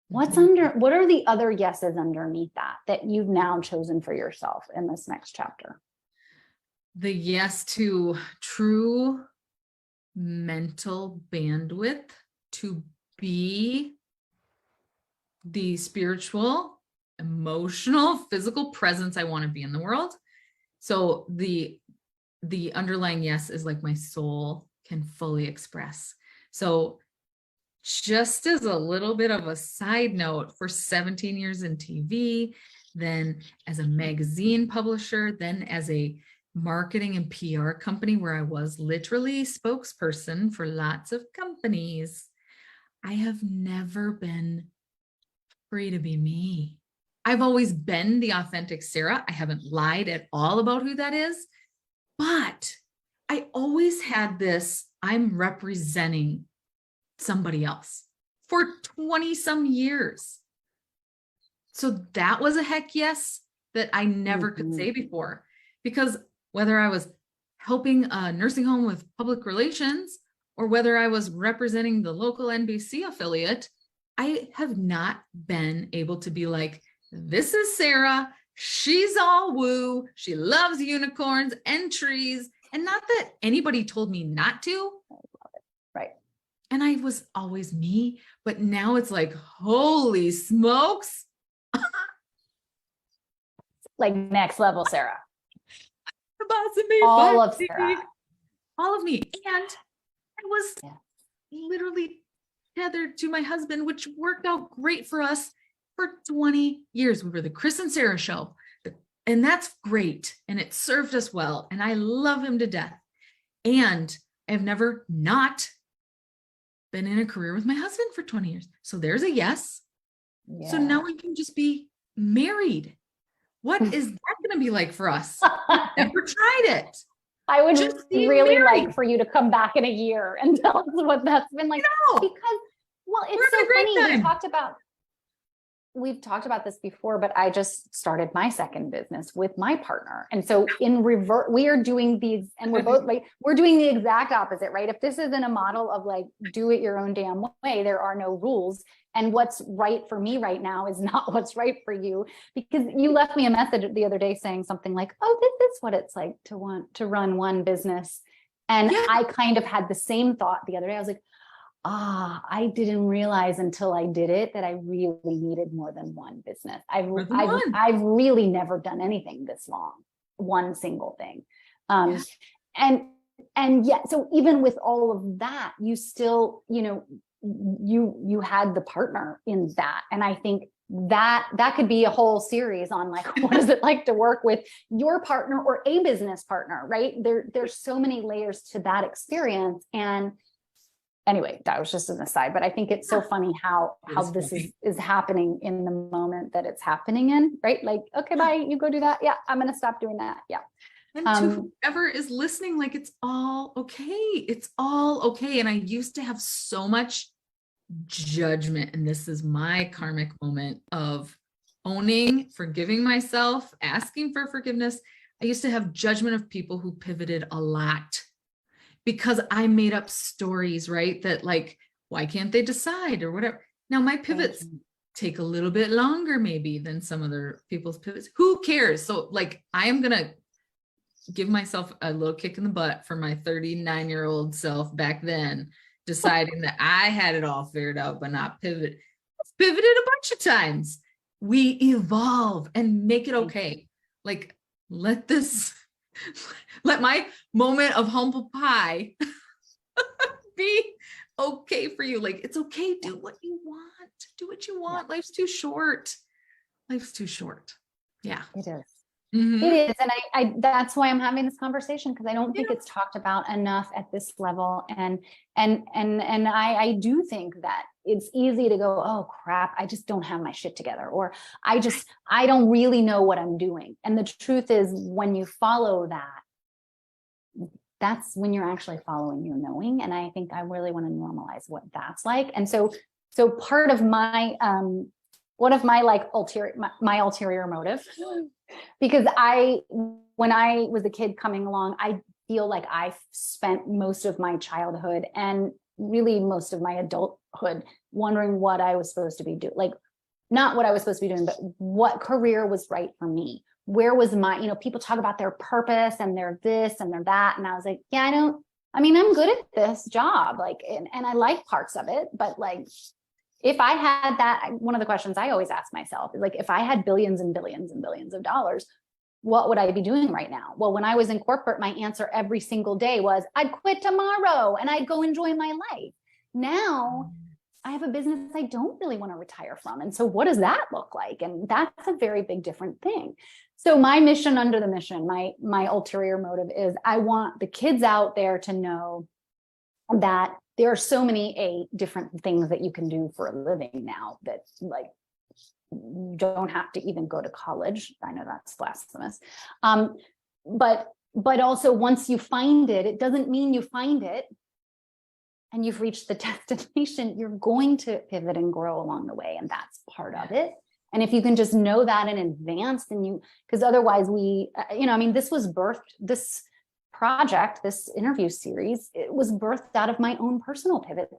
What are the other yeses underneath that you've now chosen for yourself in this next chapter? The yes to true mental bandwidth to be the spiritual, emotional, physical presence I want to be in the world. So the underlying yes is like my soul can fully express. So just as a little bit of a side note, for 17 years in TV, then as a magazine publisher, then as a marketing and PR company where I was literally spokesperson for lots of companies, I have never been free to be me. I've always been the authentic Sarah. I haven't lied at all about who that is, but I always had this, I'm representing somebody else for 20 some years. So that was a heck yes that I never could say before, because whether I was helping a nursing home with public relations or whether I was representing the local NBC affiliate, I have not been able to be like, this is Sarah. She's all woo. She loves unicorns and trees. And not that anybody told me not to. Right. And I was always me, but now it's like, holy smokes. Like next level, Sarah. The boss of me, All boss of Sarah. all of me. And I was literally tethered to my husband, which worked out great for us for 20 years. We were the Chris and Sarah show, and that's great. And it served us well. And I love him to death. And I've never not been in a career with my husband for 20 years. So there's a yes. Yeah. So now we can just be married. What is that going to be like for us? Never tried it. I would Just being really married. like for you to come back in a year and tell us what that's been like. No. Because, well, We're it's so having a great funny. time. We've talked about this before, but I just started my second business with my partner. And so in revert, we are doing these, and we're both like, we're doing the exact opposite, right? If this isn't a model of like, do it your own damn way, there are no rules. And what's right for me right now is not what's right for you, because you left me a message the other day saying something like, oh, this is what it's like to want to run one business. And I kind of had the same thought the other day. I was like, I didn't realize until I did it that I really needed more than one business. I've really never done anything this long, one single thing. And yet, so even with all of that, you still, you had the partner in that. And I think that could be a whole series on like, what is it like to work with your partner or a business partner, right? There's so many layers to that experience. And anyway, that was just an aside, but I think it's so funny how this is happening in the moment that it's happening in, right? Like, okay, bye, you go do that. Yeah, I'm going to stop doing that. Yeah. And to whoever is listening, like, it's all okay. It's all okay. And I used to have so much judgment. And this is my karmic moment of owning, forgiving myself, asking for forgiveness. I used to have judgment of people who pivoted a lot, because I made up stories, right? That like, why can't they decide or whatever? Now my pivots take a little bit longer maybe than some other people's pivots. Who cares? So like, I am going to give myself a little kick in the butt for my 39-year-old self back then, deciding that I had it all figured out, but not pivot. I've pivoted a bunch of times. We evolve and make it okay. Like, let my moment of humble pie be okay for you. Like, it's okay. Do what you want. Do what you want. Life's too short. Life's too short. Yeah. It is. Mm-hmm. It is. And I that's why I'm having this conversation, because I don't think it's talked about enough at this level. And I do think that it's easy to go, oh crap, I just don't have my shit together. Or I don't really know what I'm doing. And the truth is, when you follow that, that's when you're actually following your knowing. And I think I really want to normalize what that's like. And so part of my, one of my like ulterior motive, because when I was a kid coming along, I feel like I spent most of my childhood and really most of my adulthood wondering what I was supposed to be doing, like not what I was supposed to be doing, but what career was right for me. Where was my, people talk about their purpose and their this and their that. And I was like, yeah, I'm good at this job. Like, and I like parts of it, but like, if I had that, one of the questions I always ask myself is like, if I had billions and billions and billions of dollars, what would I be doing right now? Well, when I was in corporate, my answer every single day was, I'd quit tomorrow and I'd go enjoy my life. Now I have a business I don't really want to retire from. And so what does that look like? And that's a very big different thing. So my mission under the mission, my ulterior motive is I want the kids out there to know that there are so many different things that you can do for a living now that like you don't have to even go to college. I know that's blasphemous. But also once you find it, it doesn't mean you find it and you've reached the destination. You're going to pivot and grow along the way. And that's part of it. And if you can just know that in advance, then because otherwise this was birthed, this project, this interview series, it was birthed out of my own personal pivot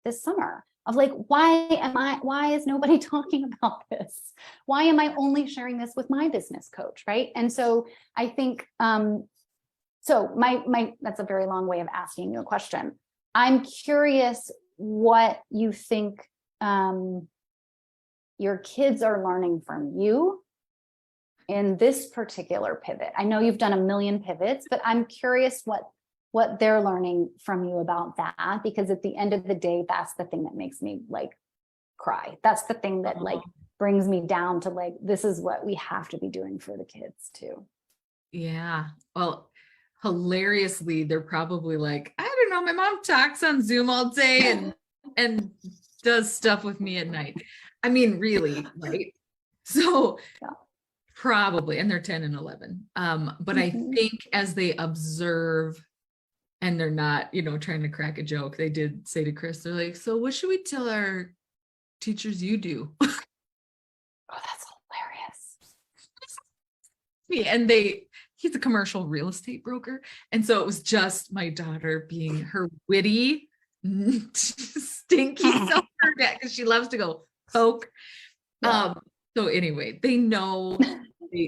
this summer of like, why is nobody talking about this? Why am I only sharing this with my business coach? Right. And so I think, so that's a very long way of asking you a question. I'm curious what you think your kids are learning from you in this particular pivot. I know you've done a million pivots, but I'm curious what they're learning from you about that, because at the end of the day, that's the thing that makes me like cry. That's the thing that like brings me down to like, this is what we have to be doing for the kids too. Yeah. Well, hilariously, they're probably like, I don't know, my mom talks on Zoom all day and does stuff with me at night. I mean, really, right? So Yeah. probably, and they're 10 and 11. But I think as they observe and they're not, trying to crack a joke, they did say to Chris, they're like, so what should we tell our teachers you do? Oh, that's hilarious. And he's a commercial real estate broker. And so it was just my daughter being her witty, stinky self, because she loves to go poke. Yeah. So anyway, they know,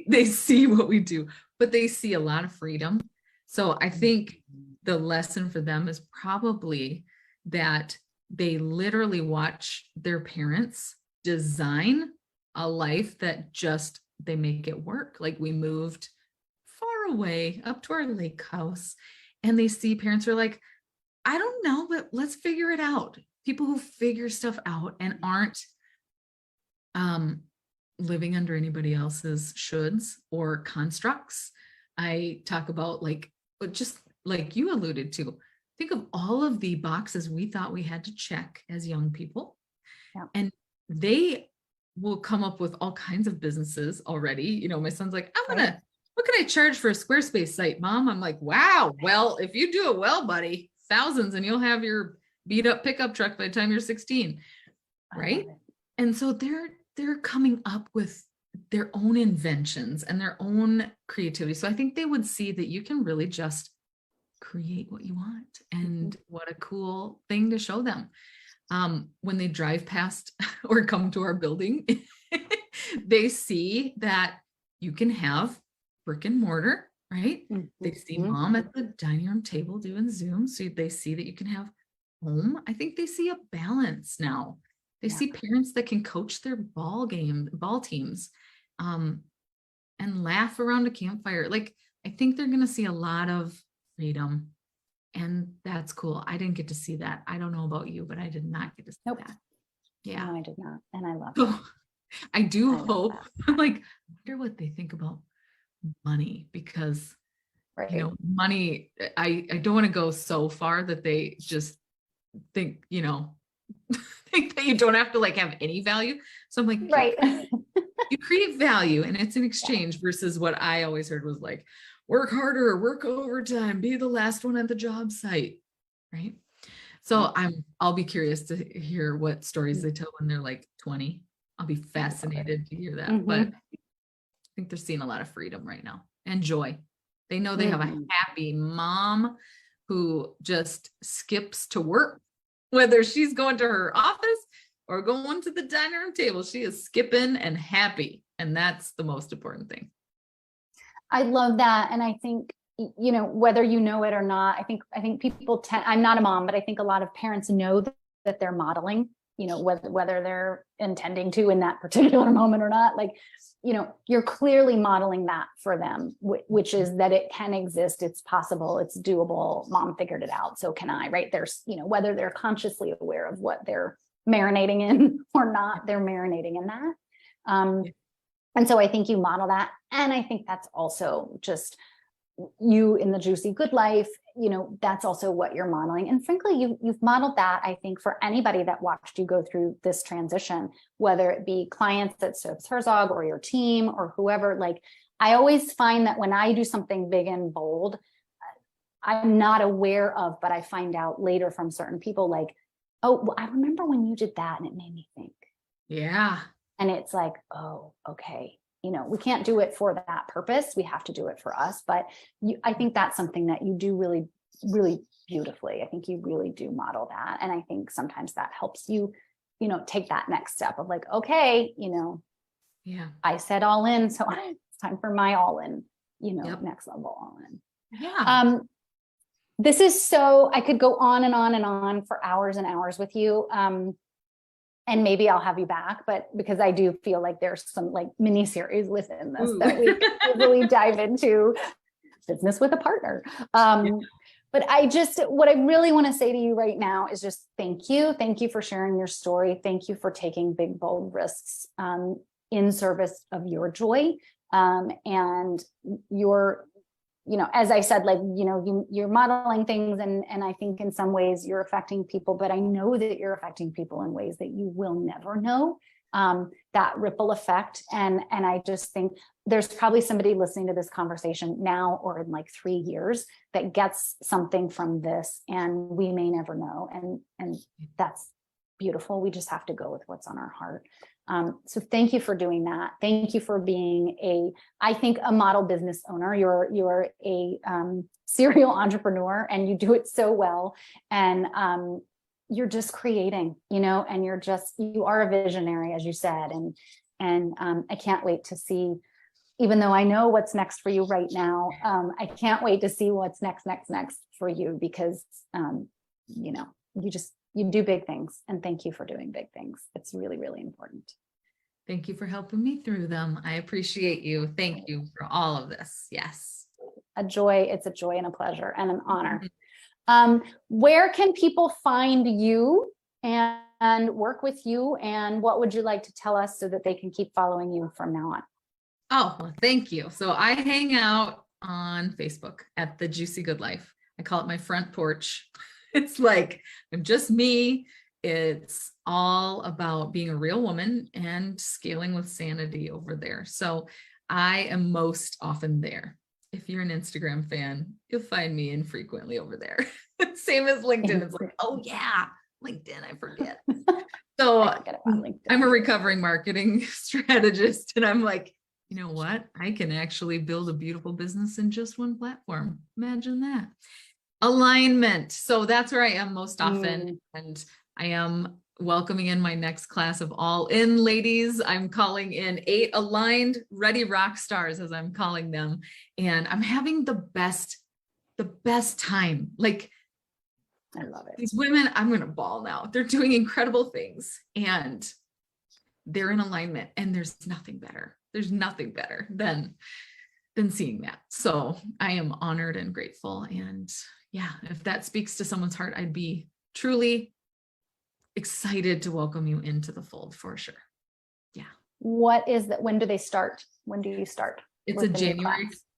they see what we do, but they see a lot of freedom. So I think the lesson for them is probably that they literally watch their parents design a life that just, they make it work. Like we moved far away up to our lake house, and they see parents are like, I don't know, but let's figure it out. People who figure stuff out and aren't living under anybody else's shoulds or constructs. I talk about like, just like you alluded to, think of all of the boxes we thought we had to check as young people. Yeah. And they will come up with all kinds of businesses already. My son's like, what can I charge for a Squarespace site, Mom? I'm like, wow, well, if you do it well, buddy, thousands, and you'll have your beat up pickup truck by the time you're 16. Right. And so they're coming up with their own inventions and their own creativity. So I think they would see that you can really just create what you want, and what a cool thing to show them. When they drive past or come to our building, they see that you can have brick and mortar, right? They see Mom at the dining room table doing Zoom. So they see that you can have home. I think they see a balance now. They see parents that can coach their ball teams, and laugh around a campfire. Like, I think they're going to see a lot of freedom, and that's cool. I didn't get to see that. I don't know about you, but I did not get to see that. Yeah, no, I did not. And I love it. I do hope, like, I wonder what they think about money, because, money, I don't want to go so far that they just think, think that you don't have to like have any value. So I'm like, right. You create value, and it's an exchange, versus what I always heard was like, work harder, work overtime, be the last one at the job site. Right. So I'll be curious to hear what stories they tell when they're like 20. I'll be fascinated to hear that. But I think they're seeing a lot of freedom right now and joy. They know they have a happy mom who just skips to work, whether she's going to her office or going to the dining room table. She is skipping and happy. And that's the most important thing. I love that. And I think, whether you know it or not, I think people tend, I'm not a mom, but I think a lot of parents know that they're modeling, whether they're intending to in that particular moment or not, like, you're clearly modeling that for them, which is that it can exist. It's possible. It's doable. Mom figured it out. So can I, right? There's, whether they're consciously aware of what they're marinating in or not, they're marinating in that. And so I think you model that. And I think that's also just you in the juicy good life, that's also what you're modeling. And frankly, you've modeled that, I think, for anybody that watched you go through this transition, whether it be clients at Stokes Herzog or your team or whoever. Like, I always find that when I do something big and bold, I'm not aware of, but I find out later from certain people, like, oh, well, I remember when you did that and it made me think. Yeah. And it's like, oh, okay. We can't do it for that purpose. We have to do it for us. But I think that's something that you do really, really beautifully. I think you really do model that. And I think sometimes that helps you, take that next step of like, okay, I said all in. So it's time for my all in, next level all in. Yeah. This is so, I could go on and on and on for hours and hours with you. And maybe I'll have you back, but because I do feel like there's some like mini series within this Ooh. that we can really dive into business with a partner. But what I really want to say to you right now is just thank you. Thank you for sharing your story. Thank you for taking big, bold risks in service of your joy and your, as I said, like, you're modeling things and I think in some ways you're affecting people, but I know that you're affecting people in ways that you will never know, that ripple effect. And I just think there's probably somebody listening to this conversation now or in like 3 years that gets something from this and we may never know. And that's beautiful. We just have to go with what's on our heart. So thank you for doing that. Thank you for being I think a model business owner. You're a serial entrepreneur and you do it so well. And you're just creating, and you are a visionary, as you said. And I can't wait to see, even though I know what's next for you right now, I can't wait to see what's next for you because, you do big things, and thank you for doing big things. It's really, really important. Thank you for helping me through them. I appreciate you. Thank you for all of this. Yes. It's a joy and a pleasure and an honor. Where can people find you and work with you? And what would you like to tell us so that they can keep following you from now on? Oh, well, thank you. So I hang out on Facebook at The Juicy Good Life. I call it my front porch. It's like, I'm just me. It's all about being a real woman and scaling with sanity over there. So I am most often there. If you're an Instagram fan, you'll find me infrequently over there. Same as LinkedIn. It's like, oh yeah, LinkedIn, I forget. So I'm a recovering marketing strategist. And I'm like, you know what? I can actually build a beautiful business in just one platform. Imagine that. Alignment. So that's where I am most often. And I am welcoming in my next class of all in ladies. I'm calling in 8 aligned, ready rock stars, as I'm calling them. And I'm having the best time. Like, I love it. These women, I'm going to bawl now. They're doing incredible things and they're in alignment, and there's nothing better. There's nothing better than seeing that. So I am honored and grateful. And yeah, if that speaks to someone's heart, I'd be truly excited to welcome you into the fold for sure. Yeah. What is that? When do they start? When do you start? It's a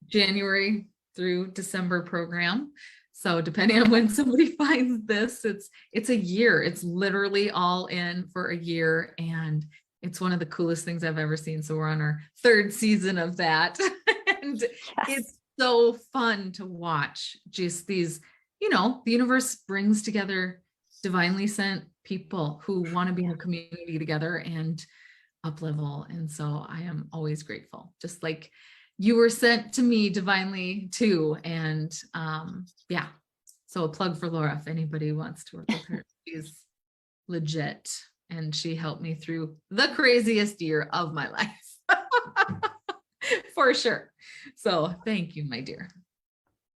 January through December program. So depending on when somebody finds this, it's a year. It's literally all in for a year. And it's one of the coolest things I've ever seen. So we're on our 3rd season of that. And it's so fun to watch just these, the universe brings together divinely sent people who want to be in a community together and up level. And so I am always grateful, just like you were sent to me divinely too. And yeah, so a plug for Laura, if anybody wants to work with her. She's legit. And she helped me through the craziest year of my life. For sure. So thank you, my dear.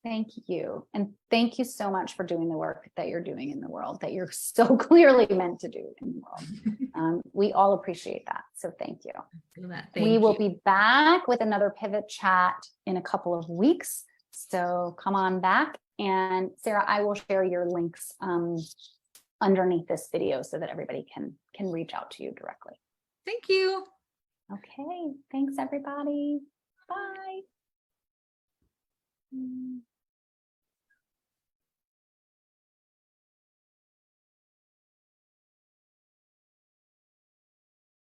Thank you. And thank you so much for doing the work that you're doing in the world, that you're so clearly meant to do in the world. We all appreciate that. So thank you. We will be back with another pivot chat in a couple of weeks. So come on back. And Sarah, I will share your links underneath this video so that everybody can reach out to you directly. Thank you. Okay. Thanks, everybody. Bye.